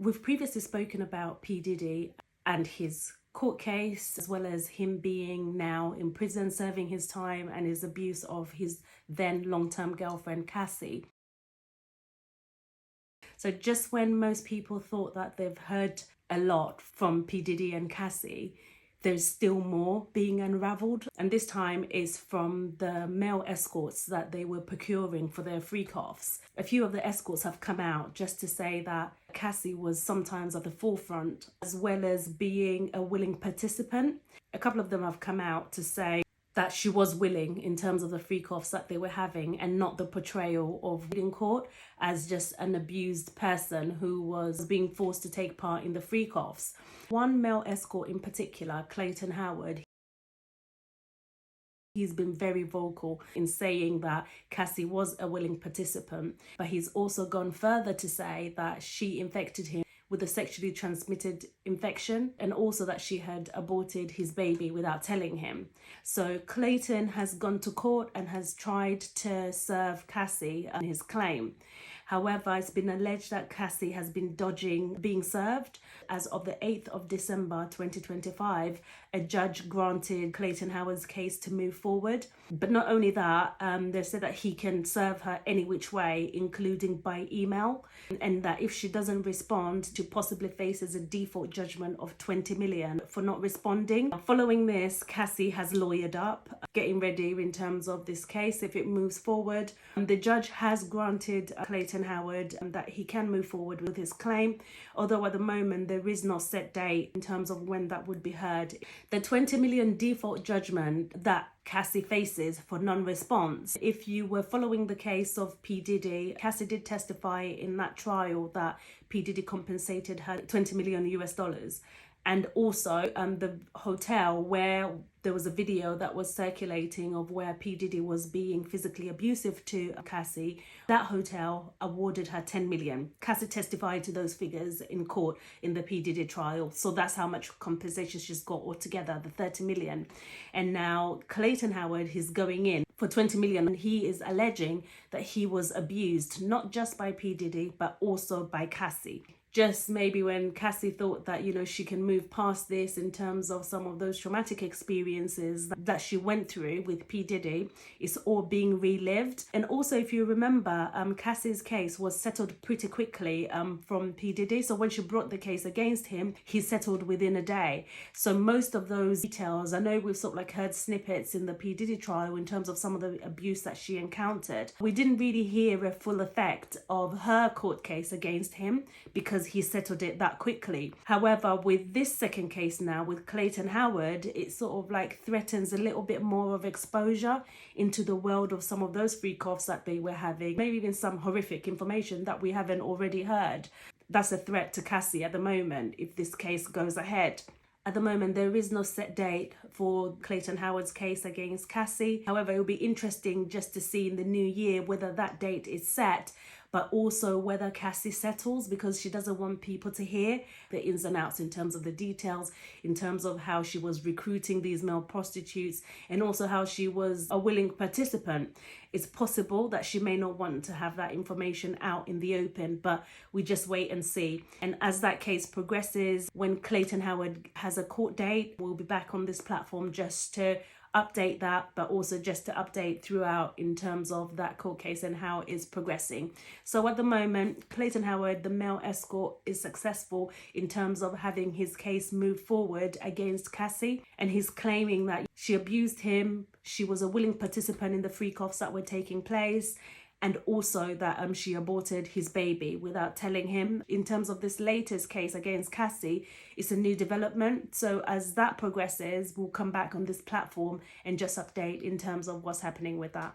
We've previously spoken about P. Diddy and his court case, as well as him being now in prison serving his time and his abuse of his then long-term girlfriend Cassie. So just when most people thought that they've heard a lot from P. Diddy and Cassie, there's still more being unraveled. And this time is from the male escorts that they were procuring for their freak-offs. A few of the escorts have come out just to say that Cassie was sometimes at the forefront, as well as being a willing participant. A couple of them have come out to say that she was willing in terms of the freak-offs that they were having, and not the portrayal of in court as just an abused person who was being forced to take part in the freak-offs. One male escort in particular, Clayton Howard, he's been very vocal in saying that Cassie was a willing participant, but he's also gone further to say that she infected him with a sexually transmitted infection, and also that she had aborted his baby without telling him. So Clayton has gone to court and has tried to serve Cassie on his claim. However, it's been alleged that Cassie has been dodging being served. As of the 8th of December 2025, a judge granted Clayton Howard's case to move forward. But not only that, they said that he can serve her any which way, including by email, and that if she doesn't respond, she possibly faces a default judgment of 20 million for not responding. Following this, Cassie has lawyered up, getting ready in terms of this case if it moves forward. The judge has granted Clayton Howard that he can move forward with his claim, although at the moment there is no set date in terms of when that would be heard. The 20 million default judgment that Cassie faces for non-response. If you were following the case of P. Diddy, Cassie did testify in that trial that P. Diddy compensated her 20 million US dollars. And also the hotel where there was a video that was circulating of where P. Diddy was being physically abusive to Cassie, that hotel awarded her 10 million. Cassie testified to those figures in court in the P. Diddy trial. So that's how much compensation she's got altogether, the 30 million. And now Clayton Howard is going in for 20 million. And he is alleging that he was abused, not just by P. Diddy, but also by Cassie. Just maybe when Cassie thought that, she can move past this in terms of some of those traumatic experiences that she went through with P. Diddy, it's all being relived. And also, if you remember, Cassie's case was settled pretty quickly from P. Diddy. So when she brought the case against him, he settled within a day. So most of those details, I know we've sort of like heard snippets in the P. Diddy trial in terms of some of the abuse that she encountered. We didn't really hear a full effect of her court case against him because he settled it that quickly. However, with this second case now with Clayton Howard, it sort of like threatens a little bit more of exposure into the world of some of those freak-offs that they were having, maybe even some horrific information that we haven't already heard. That's a threat to Cassie at the moment if this case goes ahead. At the moment, there is no set date for Clayton Howard's case against Cassie. However, it will be interesting just to see in the new year whether that date is set, but also whether Cassie settles, because she doesn't want people to hear the ins and outs in terms of the details, in terms of how she was recruiting these male prostitutes, and also how she was a willing participant. It's possible that she may not want to have that information out in the open, but we just wait and see. And as that case progresses, when Clayton Howard has a court date, we'll be back on this platform just to update that, but also just to update throughout in terms of that court case and how it's progressing. So at the moment, Clayton Howard, the male escort, is successful in terms of having his case move forward against Cassie, and he's claiming that she abused him, she was a willing participant in the freak-offs that were taking place, and also that she aborted his baby without telling him. In terms of this latest case against Cassie, it's a new development. So as that progresses, we'll come back on this platform and just update in terms of what's happening with that.